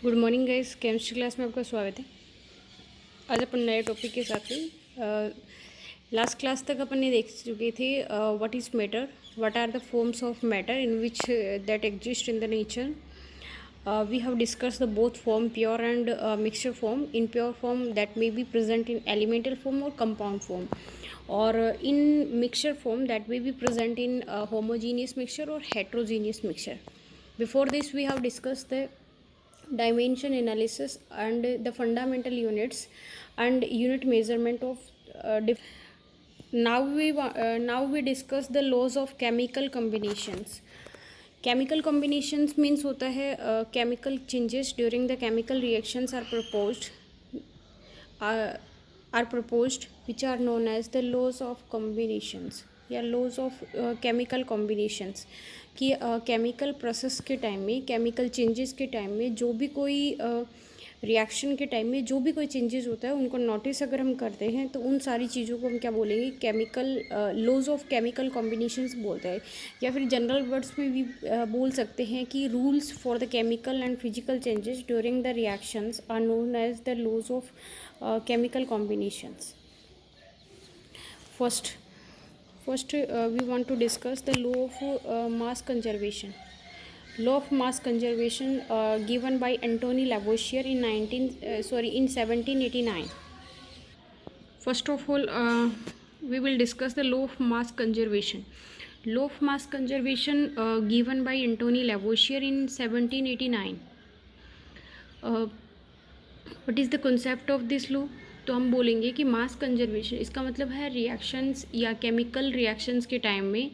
Good morning guys, chemistry class में आपका स्वागत है। आज अपन नए टॉपिक के साथ में लास्ट क्लास तक अपन ने देख चुके थे what is matter, what are the forms of matter in which that exist in the nature. We have discuss the both form, pure and mixture form. In pure form that may be present in elemental form और compound form, और in mixture form that may be present in homogeneous mixture और heterogeneous mixture. Before this, we have discussed the dimension analysis and the fundamental units and unit measurement of now we discuss the laws of chemical combinations. Chemical combinations means होता है chemical changes during the chemical reactions uh, are proposed which are known as the laws of combinations या laws of chemical combinations. कि chemical process के time में, chemical changes के time में, जो भी कोई रिएक्शन के टाइम में जो भी कोई चेंजेस होता है उनको नोटिस अगर हम करते हैं तो उन सारी चीज़ों को हम क्या बोलेंगे, chemical laws of chemical combinations बोलते हैं, या फिर जनरल वर्ड्स में भी बोल सकते हैं कि rules for the chemical and physical changes during the reactions are known as the laws of chemical combinations. First, we want to discuss the law of mass conservation. Law of mass conservation given by Antony Lavoisier in 1789. First of all, we will discuss the law of mass conservation. Law of mass conservation given by Antony Lavoisier in 1789. What is the concept of this law? तो हम बोलेंगे कि mass conservation, इसका मतलब है reactions या chemical reactions के time में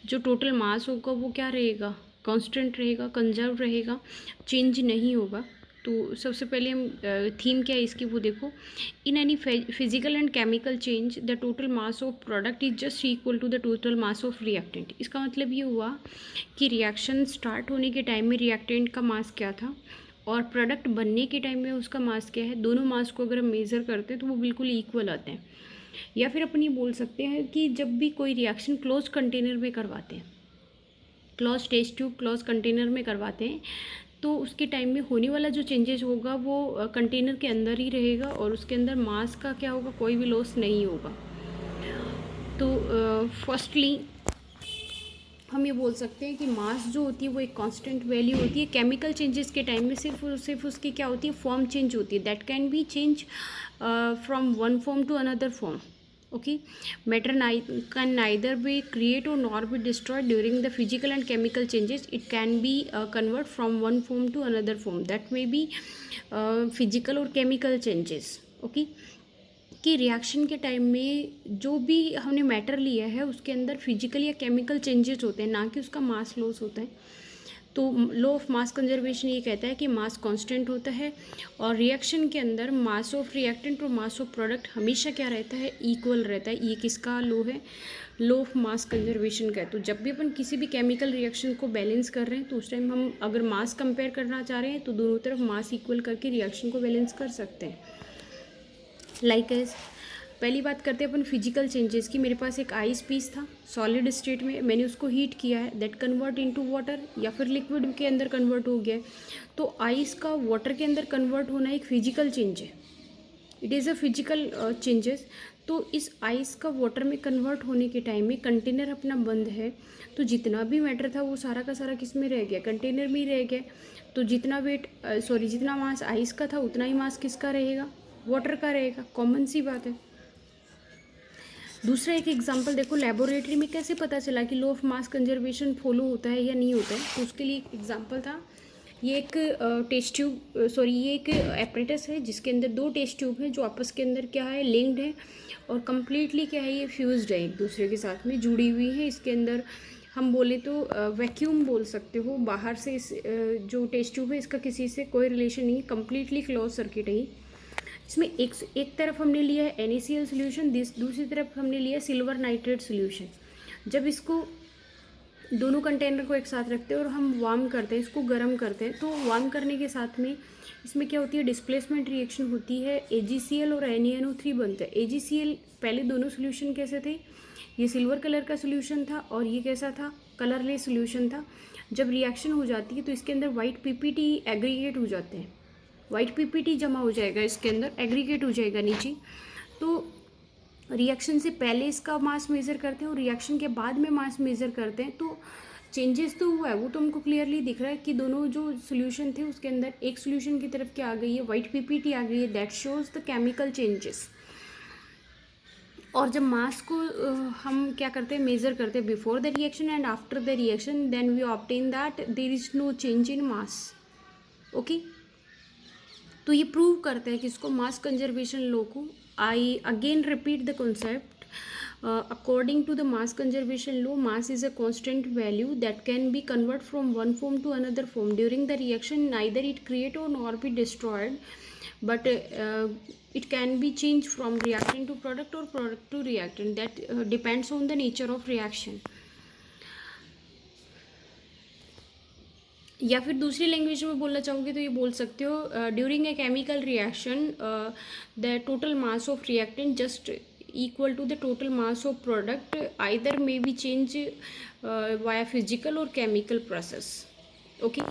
जो टोटल मास होगा वो क्या रहेगा, कांस्टेंट रहेगा, कंजर्व रहेगा, चेंज नहीं होगा. तो सबसे पहले हम थीम क्या है इसकी वो देखो. In any physical and chemical change the total mass of product is just equal to the total mass of reactant. इसका मतलब ये हुआ कि रिएक्शन स्टार्ट होने के टाइम में रिएक्टेंट का मास क्या था और प्रोडक्ट बनने के टाइम में उसका मास क्या है. दोनों मास को अगर हम मेज़र करते हैं तो वो बिल्कुल इक्वल आते हैं. या फिर अपन ये बोल सकते हैं कि जब भी कोई रिएक्शन क्लोज कंटेनर में करवाते हैं, close test tube close container में करवाते हैं, तो उसके टाइम में होने वाला जो चेंजेस होगा वो कंटेनर के अंदर ही रहेगा और उसके अंदर मास का क्या होगा, कोई भी लॉस नहीं होगा. तो फर्स्टली हम ये बोल सकते हैं कि मास जो होती है वो एक कांस्टेंट वैल्यू होती है. केमिकल चेंजेस के टाइम में सिर्फ उसकी क्या होती है, फॉर्म चेंज होती है. That can be change from one form to another form. Okay, matter can neither be create और nor be destroyed during the physical and chemical changes. It can be convert from one form to another form. That may be physical और chemical changes. Okay, कि reaction के time में जो भी हमने matter लिया है उसके अंदर फिजिकल या केमिकल चेंजेस होते हैं, ना कि उसका मास लॉस होता है. तो लॉ ऑफ मास कंजर्वेशन ये कहता है कि मास कांस्टेंट होता है और रिएक्शन के अंदर मास ऑफ रिएक्टेंट और मास ऑफ प्रोडक्ट हमेशा क्या रहता है, इक्वल रहता है. ये किसका लॉ है, लॉ ऑफ मास कंजर्वेशन का है. तो जब भी अपन किसी भी केमिकल रिएक्शन को बैलेंस कर रहे हैं तो उस टाइम हम अगर मास कंपेयर करना चाह रहे हैं तो दोनों तरफ मास इक्वल करके रिएक्शन को बैलेंस कर सकते हैं. लाइक एज पहली बात करते हैं अपन फिजिकल चेंजेस की. मेरे पास एक आइस पीस था सॉलिड स्टेट में, मैंने उसको हीट किया है, दैट कन्वर्ट इनटू वाटर या फिर लिक्विड के अंदर कन्वर्ट हो गया. तो आइस का वाटर के अंदर कन्वर्ट होना एक फिजिकल चेंज है, it is a physical changes. तो इस आइस का वाटर में कन्वर्ट होने के टाइम में कंटेनर अपना बंद है, तो जितना भी मैटर था वो सारा का सारा किस में रह गया, कंटेनर में ही रह गया. तो जितना जितना मास आइस का था उतना ही मास किसका रहेगा, वाटर का रहेगा. कॉमन सी बात है. दूसरा एक एग्जांपल देखो, लेबोरेटरी में कैसे पता चला कि law of mass conservation follow होता है या नहीं होता है. तो उसके लिए एक एग्जांपल था, ये एक ये एक एपरेटस है जिसके अंदर दो टेस्ट ट्यूब हैं जो आपस के अंदर क्या है, लिंक्ड है और कम्प्लीटली क्या है, ये फ्यूज्ड है, एक दूसरे के साथ में जुड़ी हुई है. इसके अंदर हम बोले तो वैक्यूम बोल सकते हो. बाहर से इस जो टेस्ट ट्यूब है इसका किसी से कोई रिलेशन नहीं है, कम्प्लीटली क्लोज सर्किट है. इसमें एक तरफ हमने लिया है NaCl सोल्यूशन, दूसरी तरफ हमने लिया है सिल्वर नाइट्रेट सोल्यूशन. जब इसको दोनों कंटेनर को एक साथ रखते हैं और हम वार्म करते हैं, इसको गर्म करते हैं, तो वार्म करने के साथ में इसमें क्या होती है, डिस्प्लेसमेंट रिएक्शन होती है. AgCl और NaNO3 बनता है. AgCl पहले दोनों सोल्यूशन कैसे थे, ये सिल्वर कलर का सोल्यूशन था और ये कैसा था, कलरलेस सोल्यूशन था. जब रिएक्शन हो जाती है तो इसके अंदर वाइट PPT एग्रीगेट हो जाते हैं. वाइट पीपीटी जमा हो जाएगा इसके अंदर, एग्रीगेट हो जाएगा नीचे। तो रिएक्शन से पहले इसका मास मेज़र करते हैं और रिएक्शन के बाद में मास मेज़र करते हैं, तो चेंजेस तो हुआ है, वो तो हमको क्लियरली दिख रहा है कि दोनों जो सोल्यूशन थे उसके अंदर एक सोल्यूशन की तरफ क्या आ गई है, वाइट पीपीटी आ गई है, that shows the chemical changes. और जब मास को हम क्या करते हैं, मेज़र करते हैं before the reaction and after the reaction, then we obtain that there is no change in mass. Okay, तो ये प्रूव करता है कि इसको मास कंजर्वेशन लॉ को। I again repeat the concept. According to the mass conservation law, mass is a constant value that can be converted from one form to another form. During the reaction, neither it create or nor be destroyed, but it can be changed from reactant to product or product to reactant. That depends on the nature of reaction. या फिर दूसरी language में बोलना चाहोगे तो ये बोल सकते हो, during a chemical reaction the total mass of reactant just equal to the total mass of product, either may be change via physical or chemical process. Okay,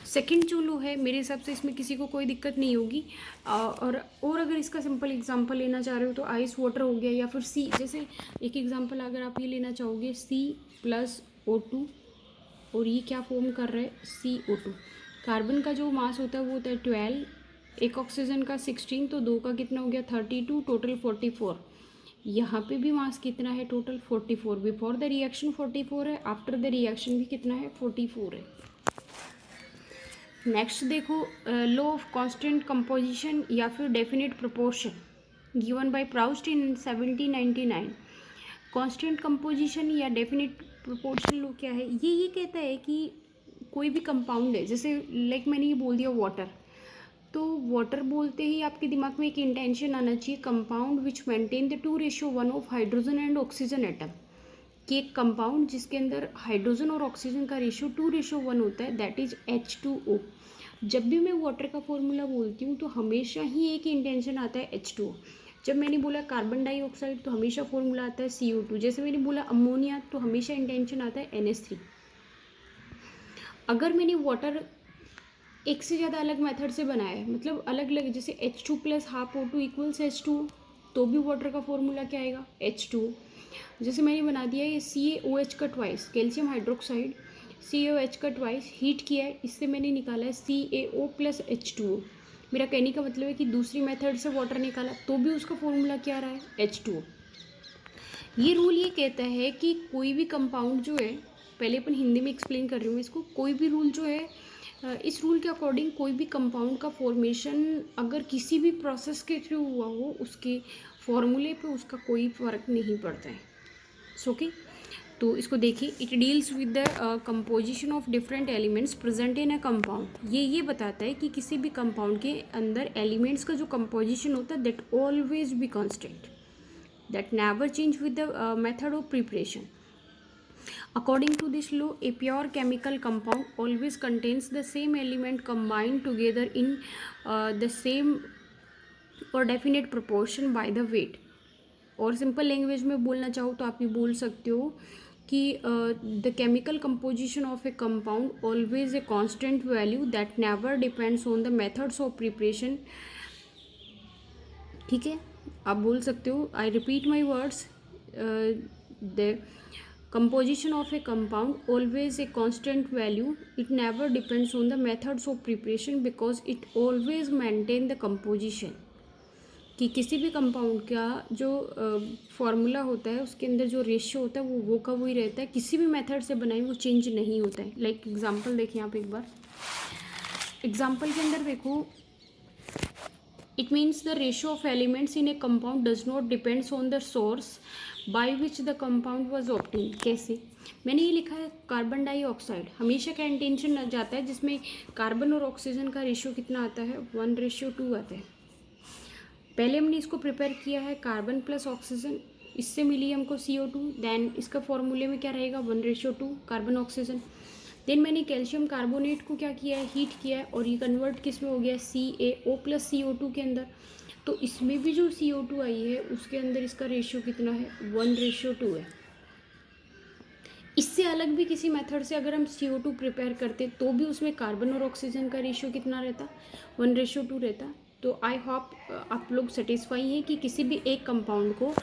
second जो लो है मेरे हिसाब से इसमें किसी को कोई दिक्कत नहीं होगी। और अगर इसका सिंपल एग्जांपल लेना चाह रहे हो तो आइस वाटर हो गया, या फिर सी, जैसे एक एग्जांपल अगर आप ये लेना चाहोगे C+O2, और ये क्या फॉर्म कर रहा है, CO2। कार्बन का जो मास होता है वो होता है 12, एक ऑक्सीजन का 16, तो दो का कितना हो गया 32, टोटल 44। यहाँ पे भी मास कितना है, टोटल 44। बिफोर द रिएक्शन 44 है, आफ्टर द रिएक्शन भी कितना है, 44 है। नेक्स्ट देखो, लॉ ऑफ कांस्टेंट कंपोजिशन या फिर definite proportion given by Proust in 1799। Constant composition या डेफिनेट प्रोपोर्शन लॉ क्या है, ये कहता है कि कोई भी कंपाउंड है, जैसे लाइक मैंने ये बोल दिया वाटर, तो वाटर बोलते ही आपके दिमाग में एक इंटेंशन आना चाहिए, compound which maintain the 2:1 of hydrogen and oxygen atom, कि एक कंपाउंड जिसके अंदर हाइड्रोजन और ऑक्सीजन का रेशियो 2:1 होता है, दैट इज H2O। जब भी मैं वाटर का फॉर्मूला बोलती हूँ तो हमेशा ही एक इंटेंशन आता है H2O। जब मैंने बोला कार्बन डाइऑक्साइड तो हमेशा फॉर्मूला आता है CO2। जैसे मैंने बोला अमोनिया तो हमेशा इंटेंशन आता है NH3। अगर मैंने वाटर एक से ज़्यादा अलग मेथड से बनाया है, मतलब अलग अलग, जैसे H2 + ½ O2 = H2O, तो भी वाटर का फॉर्मूला क्या आएगा, H2O। जैसे मैंने बना दिया ये CaOH का ट्वाइस, कैल्शियम हाइड्रोक्साइड, CaOH का ट्वाइस हीट किया है, इससे मैंने निकाला है CaO + H2O। मेरा कहने का मतलब है कि दूसरी मेथड से वाटर निकाला तो भी उसका फॉर्मूला क्या रहा है, H2O। ये रूल ये कहता है कि कोई भी कंपाउंड जो है, पहले अपन हिंदी में एक्सप्लेन कर रही हूँ इसको, कोई भी रूल जो है, इस रूल के अकॉर्डिंग कोई भी कंपाउंड का फॉर्मेशन अगर किसी भी प्रोसेस के थ्रू हुआ हो, उसके फॉर्मूले पे उसका कोई फ़र्क नहीं पड़ता है। ओके, तो इसको देखिए, it deals with the composition of different elements present in a compound. ये बताता है कि किसी भी कंपाउंड के अंदर एलिमेंट्स का जो कंपोजिशन होता है that always be constant, that never change with the method of preparation. According to this law, a pure chemical compound always contains the same element combined together in the same or definite proportion by the weight। और simple language में बोलना चाहो तो आप ये बोल सकते हो कि the chemical composition of A compound always a constant value that never depends on the methods of preparation. ठीक है, आप बोल सकते हो, I repeat my words, the composition of a compound always a constant value, it never depends on the methods of preparation because it always maintain the composition। कि किसी भी compound का जो फॉर्मूला होता है उसके अंदर जो रेशियो होता है वो का वही रहता है, किसी भी मेथड से बनाए वो चेंज नहीं होता है। लाइक एग्जांपल देखिए आप एक बार, एग्जांपल के अंदर देखो, it means the ratio of elements in A compound does not depends on the source by which the compound was obtain. कैसे, मैंने ये लिखा है कार्बन डाइऑक्साइड, हमेशा का इंटेंशन जाता है जिसमें कार्बन और ऑक्सीजन का रेशियो कितना आता है, 1:2 आता है। पहले हमने इसको प्रिपेयर किया है कार्बन + ऑक्सीजन, इससे मिली हमको CO2, देन इसका फॉर्मूले में क्या रहेगा 1:2 कार्बन ऑक्सीजन। देन मैंने कैल्शियम कार्बोनेट को क्या किया है, हीट किया है, और ये कन्वर्ट किस में हो गया, CaO + CO2 के अंदर। तो इसमें भी जो CO2 आई है उसके अंदर इसका रेशियो कितना है, 1:2 है। इससे अलग भी किसी मेथड से अगर हम CO2 प्रिपेयर करते तो भी उसमें कार्बन और ऑक्सीजन का रेशियो कितना रहता, 1:2 रहता। तो आई होप आप लोग सेटिस्फाई हैं कि किसी भी एक कंपाउंड को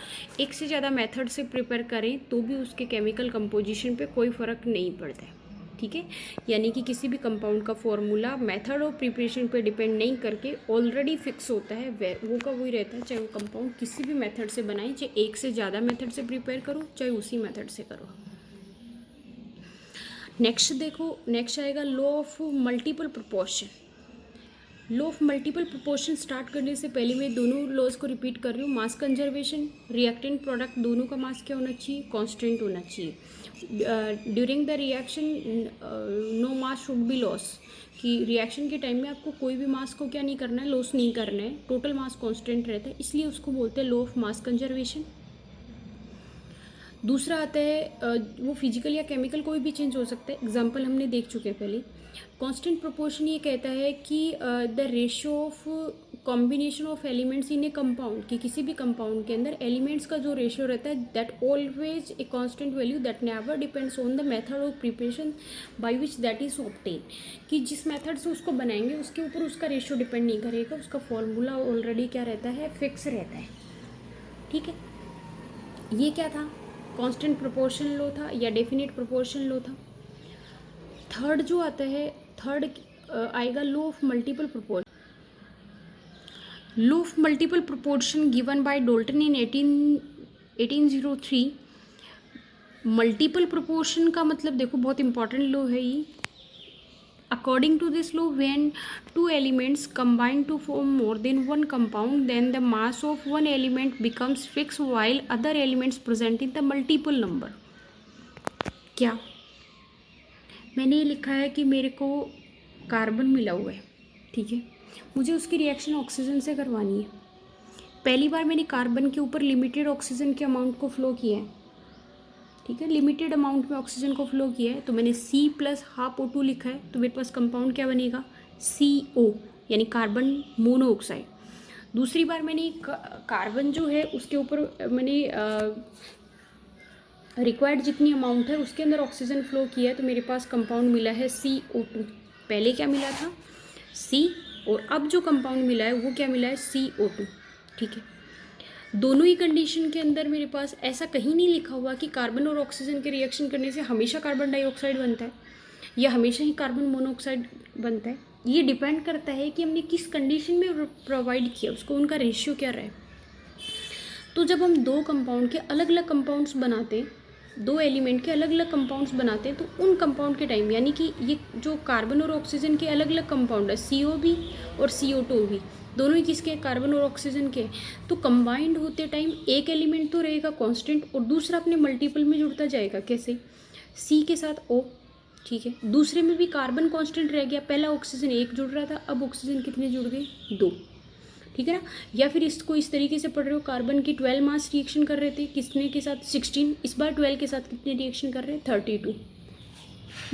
एक से ज़्यादा मेथड से प्रिपेयर करें तो भी उसके केमिकल कंपोजिशन पे कोई फ़र्क नहीं पड़ता है, ठीक है। यानी कि किसी भी कंपाउंड का फॉर्मूला मेथड ऑफ प्रिपरेशन पे डिपेंड नहीं करके ऑलरेडी फिक्स होता है, वो का वही रहता है, चाहे वो कंपाउंड किसी भी मेथड से बनाए, चाहे एक से ज़्यादा मेथड से प्रिपेयर करो, चाहे उसी मेथड से करो। नेक्स्ट देखो, नेक्स्ट आएगा law of multiple proportion. Law of multiple proportion start करने से पहले मैं दोनों लॉज को रिपीट कर रही हूँ। मास कंजर्वेशन, रिएक्टेंट प्रोडक्ट दोनों का मास क्या होना चाहिए, कांस्टेंट होना चाहिए। During the reaction no mass should be loss, कि रिएक्शन के टाइम में आपको कोई भी मास को क्या नहीं करना है, लॉस नहीं करना है, टोटल मास कांस्टेंट रहता है, इसलिए उसको बोलते हैं लॉ ऑफ मास कंजर्वेशन। दूसरा आता है वो फिजिकल या केमिकल कोई भी चेंज हो सकता है, एग्जांपल हमने देख चुके हैं पहले। कांस्टेंट प्रोपोर्शन ये कहता है कि the ratio of combination of elements in A compound, कि किसी भी कंपाउंड के अंदर एलिमेंट्स का जो रेशियो रहता है that always a constant value that never depends on the method of preparation by which that is obtain, कि जिस मेथड से उसको बनाएंगे उसके ऊपर उसका रेशियो डिपेंड नहीं करेगा, उसका फॉर्मूला ऑलरेडी क्या रहता है, फिक्स रहता है, ठीक है। ये क्या था, कांस्टेंट प्रोपोर्शन लॉ था या डेफिनेट प्रोपोर्शन लॉ था। थर्ड जो आता है, थर्ड आएगा law of multiple proportion. Law of multiple proportion given by Dalton in 1803। Multiple proportion का मतलब देखो बहुत इंपॉर्टेंट लॉ है ये। According to this law, when two elements combine to form more than one compound, then the mass of one element becomes fixed while other elements present in the multiple number. क्या मैंने ये लिखा है कि मेरे को कार्बन मिला हुआ है, ठीक है, मुझे उसकी रिएक्शन ऑक्सीजन से करवानी है। पहली बार मैंने कार्बन के ऊपर लिमिटेड ऑक्सीजन के अमाउंट को फ्लो किया है, ठीक है, लिमिटेड अमाउंट में ऑक्सीजन को फ्लो किया है, तो मैंने C+½ लिखा है, तो मेरे पास कंपाउंड क्या बनेगा, CO, यानी कार्बन मोनोऑक्साइड। दूसरी बार मैंने कार्बन जो है उसके ऊपर मैंने रिक्वायर्ड जितनी अमाउंट है उसके अंदर ऑक्सीजन फ्लो किया है, तो मेरे पास कंपाउंड मिला है CO2। पहले क्या मिला था, C, और अब जो कंपाउंड मिला है वो क्या मिला है, CO2, ठीक है। दोनों ही कंडीशन के अंदर मेरे पास ऐसा कहीं नहीं लिखा हुआ कि कार्बन और ऑक्सीजन के रिएक्शन करने से हमेशा कार्बन डाइऑक्साइड बनता है या हमेशा ही कार्बन मोनोऑक्साइड बनता है। ये डिपेंड करता है कि हमने किस कंडीशन में प्रोवाइड किया उसको, उनका रेशियो क्या रहा है। तो जब हम दो कंपाउंड के अलग अलग कंपाउंड्स बनाते हैं, दो एलिमेंट के अलग अलग कंपाउंड्स बनाते हैं, तो उन कंपाउंड के टाइम, यानी कि ये जो कार्बन और ऑक्सीजन के अलग अलग कंपाउंड है, CO भी और CO2 भी, दोनों ही किसके, कार्बन और ऑक्सीजन के, तो कंबाइंड होते टाइम एक एलिमेंट तो रहेगा कांस्टेंट और दूसरा अपने मल्टीपल में जुड़ता जाएगा। कैसे, C के साथ O, ठीक है, दूसरे में भी कार्बन कांस्टेंट रह गया, पहला ऑक्सीजन 1 जुड़ रहा था, अब ऑक्सीजन कितने जुड़ गए, 2, ठीक है ना। या फिर इसको इस तरीके से पढ़ रहे हो, कार्बन की 12 मास रिएक्शन कर रहे थे, किसने के साथ, 16, इस बार 12 के साथ कितने रिएक्शन कर रहे हैं, 32।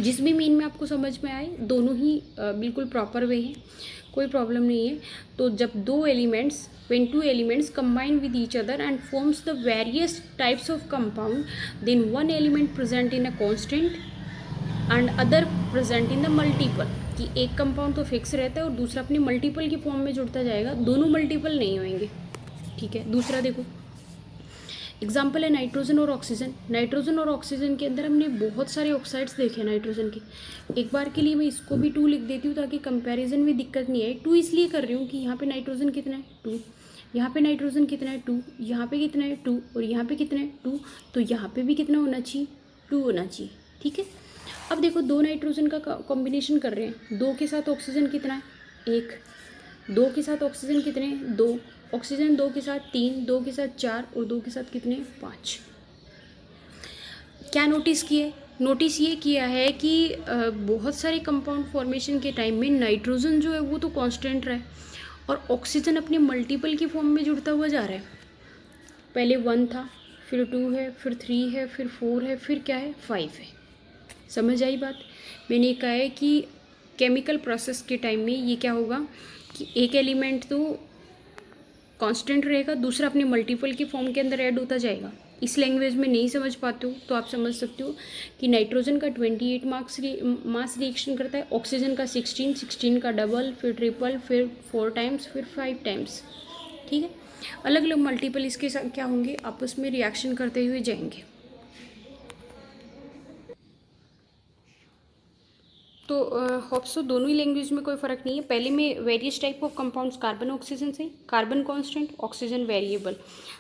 जिस भी मीन में आपको समझ में आए, दोनों ही बिल्कुल प्रॉपर वे हैं, कोई प्रॉब्लम नहीं है। तो जब दो elements, when two elements combine with each other and forms the various types of compound, then one element present in a constant and other present in the multiple, कि एक compound तो फिक्स रहता है और दूसरा अपने मल्टीपल की form में जुड़ता जाएगा, दोनों मल्टीपल नहीं होंगे, ठीक है। दूसरा देखो, एग्जाम्पल है नाइट्रोजन और ऑक्सीजन। नाइट्रोजन और ऑक्सीजन के अंदर हमने बहुत सारे ऑक्साइड्स देखे नाइट्रोजन के। एक बार के लिए मैं इसको भी 2 लिख देती हूँ ताकि कंपैरिजन में दिक्कत नहीं आए। 2 इसलिए कर रही हूँ कि यहाँ पे नाइट्रोजन कितना है, 2, यहाँ पे नाइट्रोजन कितना है, 2, यहाँ पे कितना है, 2, और यहाँ पे कितना है, 2, तो यहाँ पे भी कितना होना चाहिए, 2 होना चाहिए, ठीक है। अब देखो, 2 नाइट्रोजन का कॉम्बिनेशन कर रहे हैं, 2 के साथ ऑक्सीजन कितना है, 1, 2 के साथ ऑक्सीजन कितने, 2, ऑक्सीजन 2 के साथ 3, 2 के साथ 4 और 2 के साथ कितने, 5। क्या नोटिस किए, नोटिस ये किया है कि बहुत सारे कंपाउंड फॉर्मेशन के टाइम में नाइट्रोजन जो है वो तो कांस्टेंट रहा है और ऑक्सीजन अपने मल्टीपल की फॉर्म में जुड़ता हुआ जा रहा है। पहले 1 था, फिर 2 है, फिर 3 है, फिर 4 है, फिर क्या है, 5 है। समझ आई बात। मैंने कहा है कि केमिकल प्रोसेस के टाइम में ये क्या होगा कि एक एलिमेंट तो कांस्टेंट रहेगा, दूसरा अपने मल्टीपल की फॉर्म के अंदर ऐड होता जाएगा। इस लैंग्वेज में नहीं समझ पाते हो तो आप समझ सकते हो कि नाइट्रोजन का 28 मास रिएक्शन करता है, ऑक्सीजन का 16 का डबल, फिर ट्रिपल, फिर 4 टाइम्स, फिर 5 टाइम्स। ठीक है, अलग अलग मल्टीपल इसके साथ क्या होंगे, आपस में रिएक्शन करते हुए जाएंगे। तो होप्सो दोनों ही लैंग्वेज में कोई फ़र्क नहीं है। पहले में various type of compounds carbon oxygen से, कार्बन कांस्टेंट, ऑक्सीजन वेरिएबल।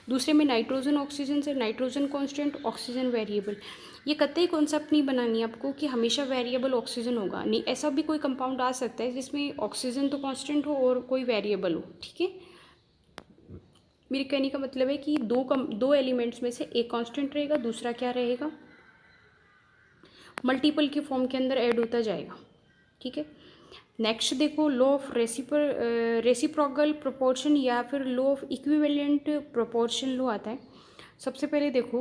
दूसरे में नाइट्रोजन ऑक्सीजन से, नाइट्रोजन कांस्टेंट, ऑक्सीजन वेरिएबल। ये कतई कॉन्सेप्ट नहीं बनानी आपको कि हमेशा वेरिएबल ऑक्सीजन होगा, नहीं, ऐसा भी कोई कंपाउंड आ सकता है जिसमें ऑक्सीजन तो कांस्टेंट हो और कोई वेरिएबल हो। ठीक है, मेरे कहने का मतलब है कि दो एलिमेंट्स में से एक कांस्टेंट रहेगा, दूसरा क्या रहेगा, मल्टीपल के फॉर्म के अंदर ऐड होता जाएगा। ठीक है, नेक्स्ट देखो, लॉ ऑफ रेसिप्रोकल प्रोपोर्शन या फिर law of equivalent proportion law आता है। सबसे पहले देखो,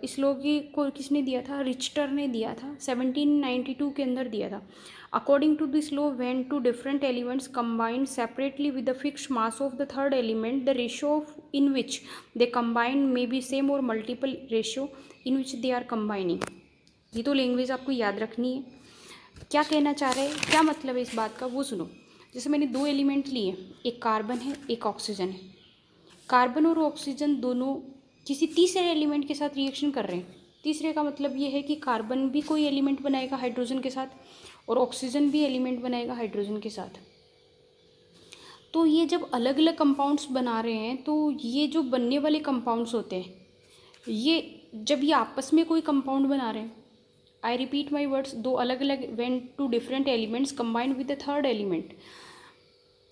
इस लॉ को किसने दिया था, रिचटर ने दिया था, 1792 के अंदर दिया था। According to this law, when two different elements combined separately with the fixed mass of the third element, the ratio of in which they combine may be same और multiple ratio in which they are combining. ये तो language आपको याद रखनी है। क्या कहना चाह रहे हैं, क्या मतलब है इस बात का, वो सुनो। जैसे मैंने दो एलिमेंट लिए, एक कार्बन है, एक ऑक्सीजन है। कार्बन और ऑक्सीजन दोनों किसी तीसरे एलिमेंट के साथ रिएक्शन कर रहे हैं। तीसरे का मतलब ये है कि कार्बन भी कोई एलिमेंट बनाएगा हाइड्रोजन के साथ, और ऑक्सीजन भी एलिमेंट बनाएगा हाइड्रोजन के साथ। तो ये जब अलग अलग कंपाउंड्स बना रहे हैं, तो ये जो बनने वाले कंपाउंड्स होते हैं, ये जब ये आपस में कोई कंपाउंड बना रहे हैं, आई रिपीट माई वर्ड्स, दो अलग अलग, when two different elements combined with the third element,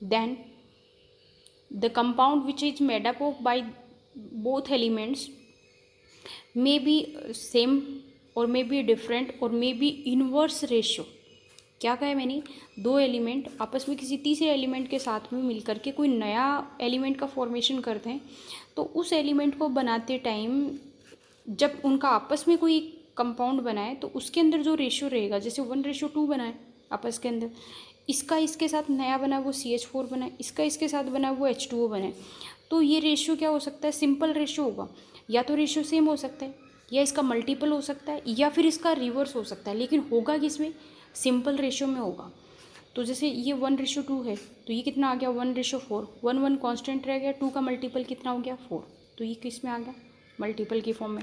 then the compound which is made up of by both elements may be same और मे बी डिफरेंट और may B inverse ratio. क्या कहा है मैंने, दो एलिमेंट आपस में किसी तीसरे एलिमेंट के साथ में मिलकर के कोई नया एलिमेंट का फॉर्मेशन करते हैं, तो उस एलिमेंट को बनाते टाइम जब उनका आपस में कोई कंपाउंड बनाए तो उसके अंदर जो रेशियो रहेगा, जैसे 1:2 बनाए आपस के अंदर, इसका इसके साथ नया बना वो CH4 बनाए, इसका इसके साथ बना वो H2O बनाए, तो ये रेशियो क्या हो सकता है, सिंपल रेशियो होगा। या तो रेशियो सेम हो सकता है, या इसका मल्टीपल हो सकता है, या फिर इसका रिवर्स हो सकता है, लेकिन होगा किसमें, सिंपल रेशियो में होगा। तो जैसे ये 1:2 है, तो ये कितना आ गया, 1:4, 1 कॉन्स्टेंट रह गया, 2 का मल्टीपल कितना हो गया, 4, तो ये किस में आ गया, मल्टीपल की फॉर्म में।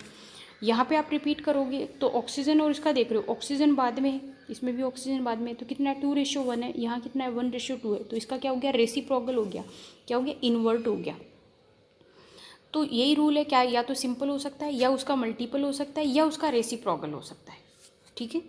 यहाँ पे आप रिपीट करोगे तो ऑक्सीजन और इसका देख रहे हो, ऑक्सीजन बाद में है, इसमें भी ऑक्सीजन बाद में है, तो कितना है, 2:1 है, यहाँ कितना है, 1:2 है, तो इसका क्या हो गया, रेसिप्रोकल हो गया, क्या हो गया, इन्वर्ट हो गया। तो यही रूल है, क्या या तो सिंपल हो सकता है, या उसका मल्टीपल हो सकता है, या उसका रेसिप्रोकल हो सकता है। ठीक है,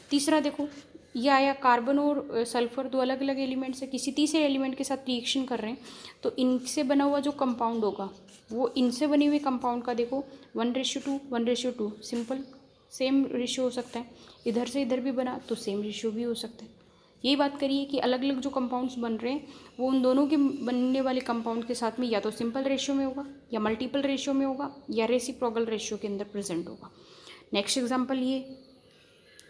तीसरा देखो, ये आया कार्बन और सल्फर, दो अलग अलग एलिमेंट्स है, किसी तीसरे एलिमेंट के साथ रिएक्शन कर रहे हैं, तो इनसे बना हुआ जो कंपाउंड होगा वो इनसे बने हुए कंपाउंड का देखो 1:2, 1:2, सिंपल सेम रेशियो हो सकता है। इधर से इधर भी बना तो सेम रेशियो भी हो सकता है। यही बात करिए कि अलग अलग जो कंपाउंड्स बन रहे हैं वो उन दोनों के बनने वाले कंपाउंड के साथ में या तो सिंपल रेशियो में होगा, या मल्टीपल रेशियो में होगा, या रेसिप्रोकल रेशियो के अंदर प्रेजेंट होगा। नेक्स्ट एग्जाम्पल ये,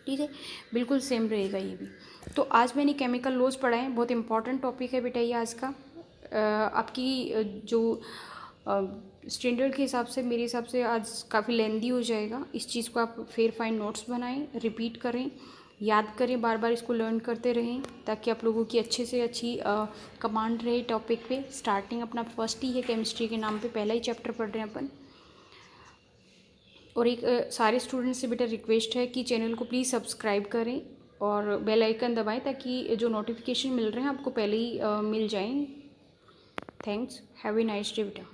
ठीक है, बिल्कुल सेम रहेगा ये भी। तो आज मैंने केमिकल लॉज पढ़ा है, बहुत इंपॉर्टेंट टॉपिक है बेटा ये आज का। आपकी जो स्टैंडर्ड के हिसाब से, मेरे हिसाब से आज काफ़ी लेंदी हो जाएगा। इस चीज़ को आप फेयर फाइन नोट्स बनाएं, रिपीट करें, याद करें, बार बार इसको लर्न करते रहें, ताकि आप लोगों की अच्छे से अच्छी कमांड रहे टॉपिक पे। स्टार्टिंग अपना फर्स्ट ही है केमिस्ट्री के नाम पे, पहला ही चैप्टर पढ़ रहे हैं अपन। और एक सारे स्टूडेंट्स से बेटा रिक्वेस्ट है कि चैनल को प्लीज़ सब्सक्राइब करें और बेल आइकन दबाएं, ताकि जो नोटिफिकेशन मिल रहे हैं आपको पहले ही मिल जाएं। Thanks, have a nice day बेटा।